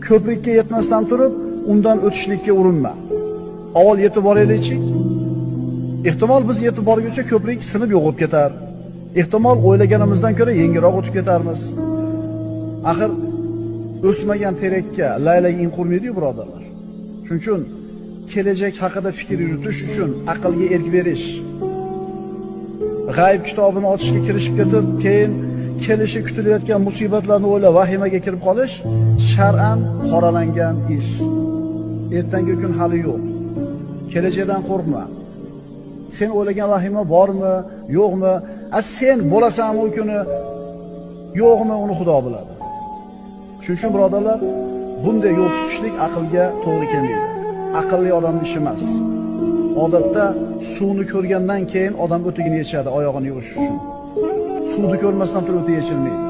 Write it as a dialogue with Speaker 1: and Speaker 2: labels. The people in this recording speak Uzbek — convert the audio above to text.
Speaker 1: Ko'prikka yetmasdan turib, undan o'tishlikka urinma. Avval yetib boraylik-chi. Ehtimol biz yetib borguncha ko'prik sinib yo'qolib ketar. Ehtimol o'ylaganimizdan ko'ra yengilroq o'tib ketarmiz. Axir o'smagan terakka laylak in qurmaydi-ku, birodarlar. Shuning uchun kelajak haqida fikr yuritish uchun aqlga erk berish, g'ayb kitobini ochishga kirishib ketib, keyin kelishi kutilayotgan musibatlarni o'ylab vahimaga kirib qolish shar'an qoralangan ish. Ertangi kun hali yo'q. Kelajakdan qo'rqma. Sen o'ylagan vahima bormi, yo'qmi? Sen bo'lasanmi u kuni, yo'qmi, uni Xudo biladi. Shuning uchun birodarlar, bunday yo'l tutishlik aqlga to'g'ri kelmaydi. Aqlli odamning ishi emas. Odatda suvni ko'rgandan keyin odam o'tigini yechadi oyog'ini yuvish uchun. Suvni ko'rmasdan turib o'ti yechilmaydi.